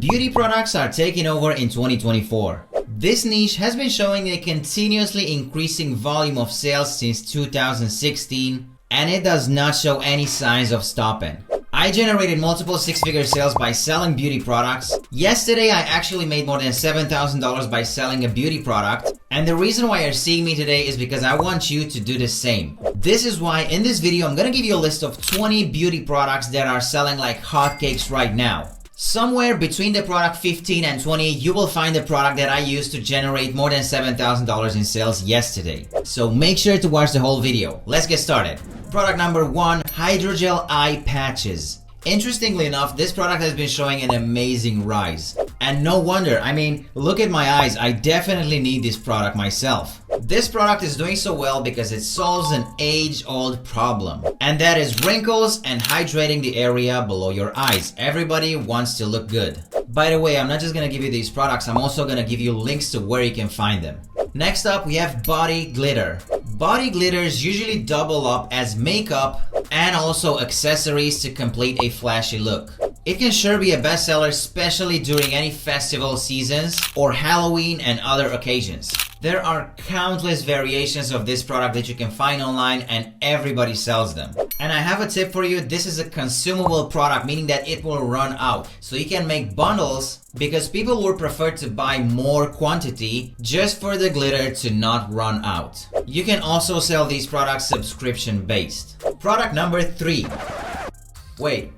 Beauty products are taking over in 2024. This niche has been showing a continuously increasing volume of sales since 2016, and it does not show any signs of stopping. I generated multiple six-figure sales by selling beauty products. Yesterday, I actually made more than $7,000 by selling a beauty product. And the reason why you're seeing me today is because I want you to do the same. This is why in this video, I'm gonna give you a list of 20 beauty products that are selling like hotcakes right now. Somewhere between the product 15 and 20, you will find the product that I used to generate more than $7,000 in sales yesterday. So make sure to watch the whole video. Let's get started. Product number 1, Hydrogel Eye Patches. Interestingly enough, this product has been showing an amazing rise. And no wonder, I mean, look at my eyes, I definitely need this product myself. This product is doing so well because it solves an age-old problem. And that is wrinkles and hydrating the area below your eyes. Everybody wants to look good. By the way, I'm not just gonna give you these products, I'm also gonna give you links to where you can find them. Next up, we have body glitter. Body glitters usually double up as makeup and also accessories to complete a flashy look. It can sure be a bestseller, especially during any festival seasons or Halloween and other occasions. There are countless variations of this product that you can find online and everybody sells them. And I have a tip for you, this is a consumable product, meaning that it will run out. So you can make bundles because people would prefer to buy more quantity just for the glitter to not run out. You can also sell these products subscription based. Product number 3. Wait,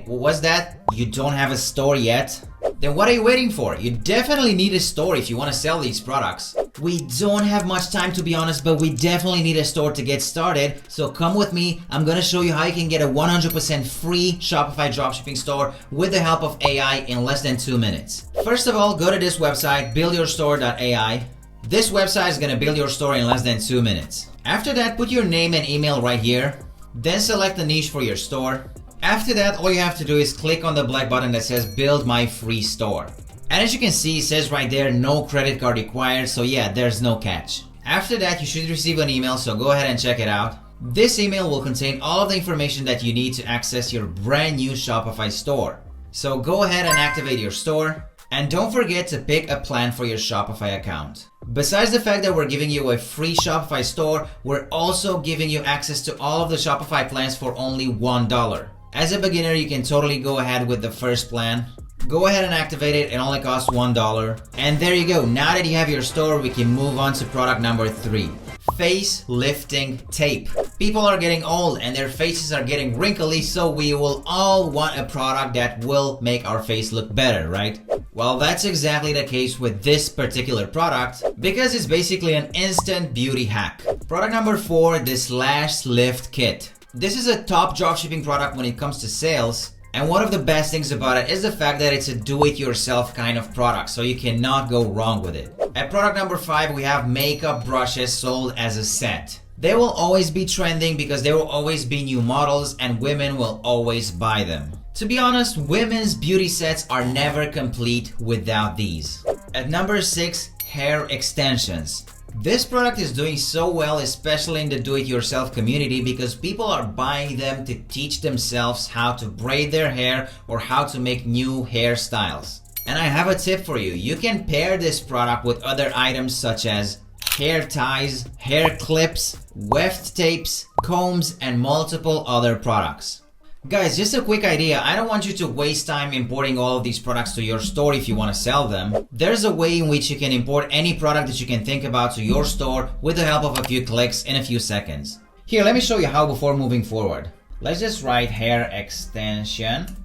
what was that? You don't have a store yet? Then what are you waiting for? You definitely need a store if you want to sell these products. We don't have much time to be honest, but we definitely need a store to get started. So come with me, I'm gonna show you how you can get a 100% free Shopify dropshipping store with the help of AI in less than 2 minutes. First of all, go to this website, buildyourstore.ai. This website is gonna build your store in less than 2 minutes. After that, put your name and email right here. Then select the niche for your store. After that, all you have to do is click on the black button that says build my free store. And as you can see, it says right there, no credit card required. So yeah, there's no catch. After that, you should receive an email. So go ahead and check it out. This email will contain all of the information that you need to access your brand new Shopify store. So go ahead and activate your store. And don't forget to pick a plan for your Shopify account. Besides the fact that we're giving you a free Shopify store, we're also giving you access to all of the Shopify plans for only $1. As a beginner, you can totally go ahead with the first plan. Go ahead and activate it, it only costs $1. And there you go, now that you have your store, we can move on to product number 3. Face lifting tape. People are getting old and their faces are getting wrinkly, so we will all want a product that will make our face look better, right? Well, that's exactly the case with this particular product because it's basically an instant beauty hack. Product number 4, this Lash Lift Kit. This is a top dropshipping product when it comes to sales, and one of the best things about it is the fact that it's a do-it-yourself kind of product, so you cannot go wrong with it. At product number 5, we have makeup brushes sold as a set. They will always be trending because there will always be new models and women will always buy them. To be honest, women's beauty sets are never complete without these. At number 6, hair extensions. This product is doing so well, especially in the do-it-yourself community, because people are buying them to teach themselves how to braid their hair or how to make new hairstyles. And I have a tip for you. You can pair this product with other items such as hair ties, hair clips, weft tapes, combs, and multiple other products. Guys, just a quick idea. I don't want you to waste time importing all of these products to your store if you want to sell them. There's a way in which you can import any product that you can think about to your store with the help of a few clicks in a few seconds. Here, let me show you how before moving forward. Let's just write hair extension.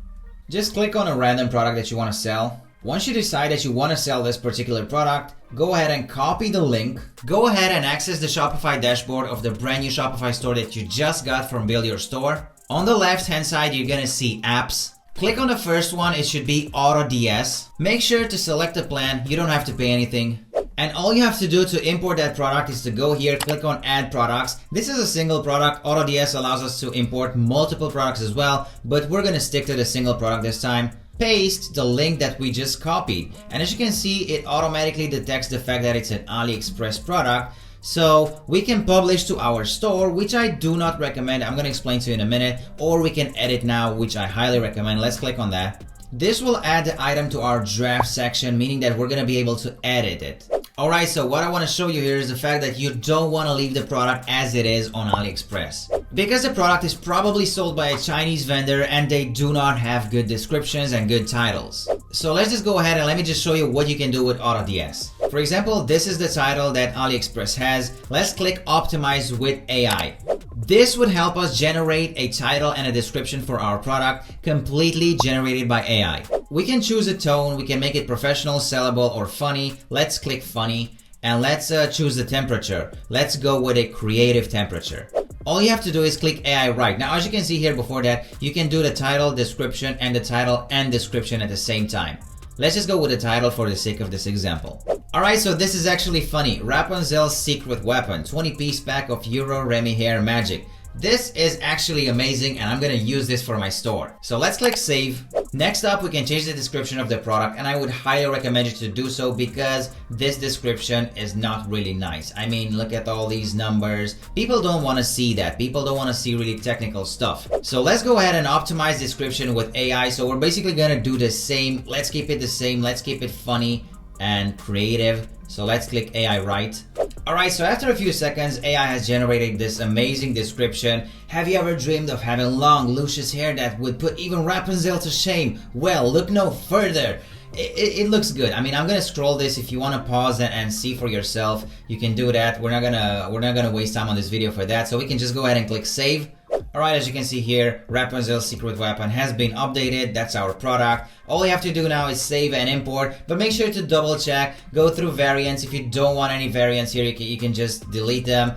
Just click on a random product that you want to sell. Once you decide that you want to sell this particular product, go ahead and copy the link. Go ahead and access the Shopify dashboard of the brand new Shopify store that you just got from Build Your Store. On the left hand side, you're gonna see apps. Click on the first one, it should be Auto DS. Make sure to select a plan, you don't have to pay anything. And all you have to do to import that product is to go here, click on add products. This is a single product. Auto DS allows us to import multiple products as well, but we're gonna stick to the single product this time. Paste the link that we just copied. And as you can see, it automatically detects the fact that it's an AliExpress product. So we can publish to our store, which I do not recommend. I'm gonna explain to you in a minute, or we can edit now, which I highly recommend. Let's click on that. This will add the item to our draft section, meaning that we're gonna be able to edit it. Alright, so what I want to show you here is the fact that you don't want to leave the product as it is on AliExpress. Because the product is probably sold by a Chinese vendor and they do not have good descriptions and good titles. So let's just go ahead and let me just show you what you can do with AutoDS. For example, this is the title that AliExpress has. Let's click Optimize with AI. This would help us generate a title and a description for our product completely generated by AI. We can choose a tone, we can make it professional, sellable, or funny. Let's click funny and let's choose the temperature. Let's go with a creative temperature. All you have to do is click AI Write. Now, as you can see here before that, you can do the title, description, and the title and description at the same time. Let's just go with the title for the sake of this example. Alright, so this is actually funny. Rapunzel's secret weapon, 20-piece pack of Euro Remy hair magic. This is actually amazing and I'm gonna use this for my store. So let's click save. Next up, we can change the description of the product and I would highly recommend you to do so because this description is not really nice. I mean, look at all these numbers. People don't want to see that. People don't want to see really technical stuff. So let's go ahead and optimize description with AI. So we're basically gonna do the same. Let's keep it the same. Let's keep it funny and creative. So let's click AI Write. Alright, so after a few seconds, AI has generated this amazing description. Have you ever dreamed of having long, luscious hair that would put even Rapunzel to shame? Well, look no further. It looks good. I mean, I'm gonna scroll this. If you want to pause and see for yourself, you can do that. We're not gonna waste time on this video for that. So we can just go ahead and click save. Alright, as you can see here, Rapunzel's secret weapon has been updated. That's our product. All you have to do now is save and import, but make sure to double check, go through variants. If you don't want any variants here, you can just delete them.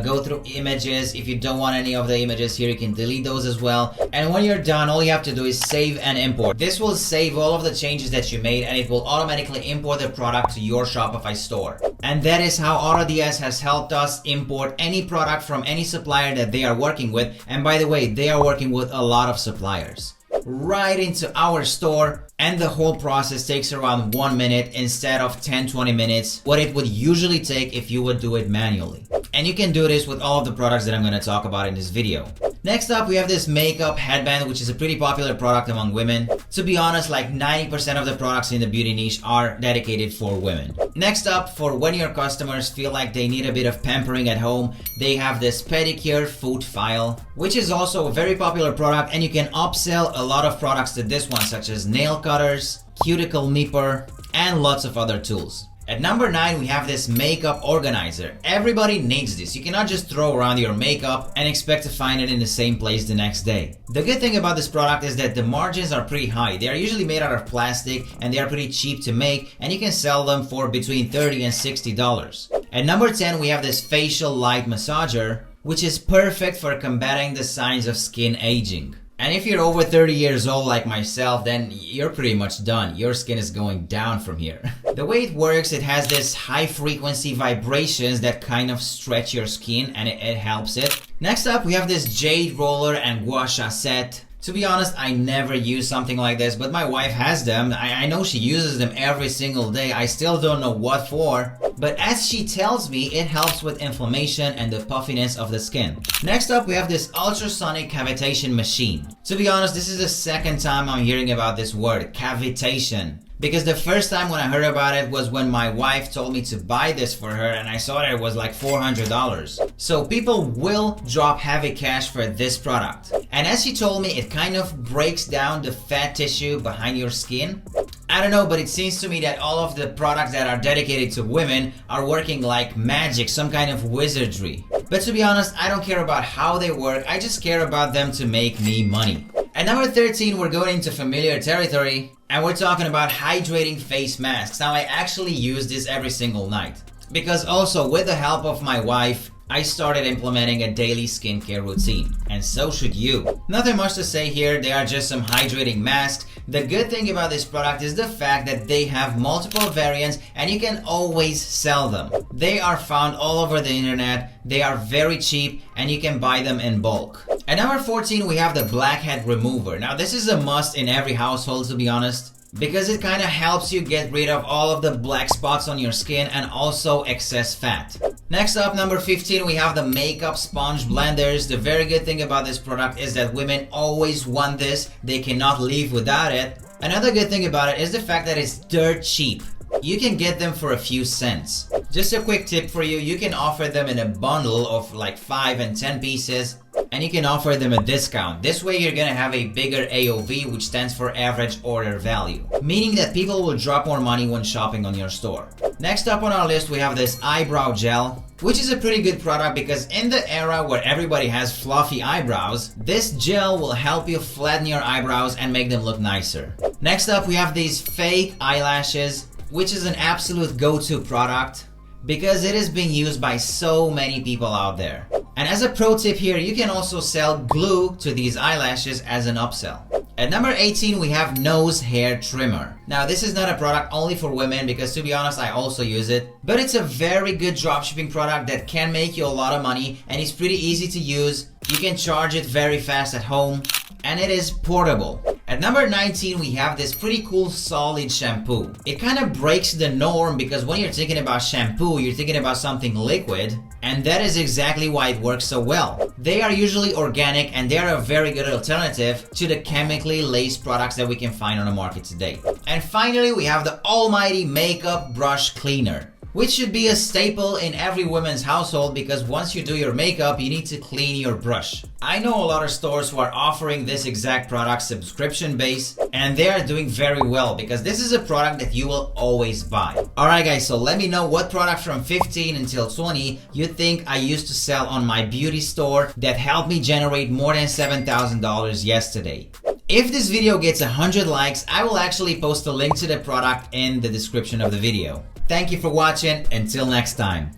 Go through images. If you don't want any of the images here, you can delete those as well. And when you're done, all you have to do is save and import. This will save all of the changes that you made and it will automatically import the product to your Shopify store. And that is how AutoDS has helped us import any product from any supplier that they are working with. And by the way, they are working with a lot of suppliers right into our store, and the whole process takes around 1 minute instead of 10-20 minutes, what it would usually take if you would do it manually. And you can do this with all of the products that I'm going to talk about in this video. Next up, we have this makeup headband, which is a pretty popular product among women. To be honest, like 90% of the products in the beauty niche are dedicated for women. Next up, for when your customers feel like they need a bit of pampering at home, they have this Pedicure foot file, which is also a very popular product, and you can upsell a lot of products to this one, such as nail cutters, cuticle nipper, and lots of other tools. At number 9, we have this makeup organizer. Everybody needs this. You cannot just throw around your makeup and expect to find it in the same place the next day. The good thing about this product is that the margins are pretty high. They are usually made out of plastic and they are pretty cheap to make, and you can sell them for between $30 and $60. At number 10, we have this facial light massager, which is perfect for combating the signs of skin aging. And if you're over 30 years old like myself, then you're pretty much done. Your skin is going down from here. The way it works, it has this high frequency vibrations that kind of stretch your skin, and it helps it. Next up, we have this Jade roller and gua sha set. To be honest, I never use something like this, but my wife has them. I know she uses them every single day. I still don't know what for, but as she tells me, it helps with inflammation and the puffiness of the skin. Next up, we have this ultrasonic cavitation machine. To be honest, this is the second time I'm hearing about this word, cavitation. Because the first time when I heard about it was when my wife told me to buy this for her, and I saw that it was like $400. So people will drop heavy cash for this product. And as she told me, it kind of breaks down the fat tissue behind your skin. I don't know, but it seems to me that all of the products that are dedicated to women are working like magic, some kind of wizardry. But to be honest, I don't care about how they work, I just care about them to make me money. At number 13, we're going into familiar territory, and we're talking about hydrating face masks. Now, I actually use this every single night, because also with the help of my wife, I started implementing a daily skincare routine, and so should you. Nothing much to say here, they are just some hydrating masks. The good thing about this product is the fact that they have multiple variants and you can always sell them. They are found all over the internet, they are very cheap, and you can buy them in bulk. At number 14, we have the Blackhead Remover. Now, this is a must in every household, to be honest, because it kind of helps you get rid of all of the black spots on your skin and also excess fat. Next up, number 15, we have the makeup sponge blenders. The very good thing about this product is that women always want this. They cannot live without it. Another good thing about it is the fact that it's dirt cheap. You can get them for a few cents. Just a quick tip for you, you can offer them in a bundle of like 5 and 10 pieces, and you can offer them a discount. This way you're gonna have a bigger AOV, which stands for average order value, meaning that people will drop more money when shopping on your store. Next up on our list, we have this Eyebrow Gel, which is a pretty good product because in the era where everybody has fluffy eyebrows, this gel will help you flatten your eyebrows and make them look nicer. Next up, we have these fake eyelashes, which is an absolute go-to product because it is being used by so many people out there. And as a pro tip here, you can also sell glue to these eyelashes as an upsell. At number 18, we have Nose Hair Trimmer. Now, this is not a product only for women because, to be honest, I also use it. But it's a very good dropshipping product that can make you a lot of money, and it's pretty easy to use. You can charge it very fast at home, and it is portable. At number 19, we have this pretty cool solid shampoo. It kind of breaks the norm because when you're thinking about shampoo, you're thinking about something liquid, and that is exactly why it works so well. They are usually organic, and they are a very good alternative to the chemically laced products that we can find on the market today. And finally, we have the almighty makeup brush cleaner, which should be a staple in every woman's household because once you do your makeup, you need to clean your brush. I know a lot of stores who are offering this exact product subscription based, and they are doing very well because this is a product that you will always buy. Alright guys, so let me know what product from 15 until 20 you think I used to sell on my beauty store that helped me generate more than $7,000 yesterday. If this video gets 100 likes, I will actually post a link to the product in the description of the video. Thank you for watching. Until next time.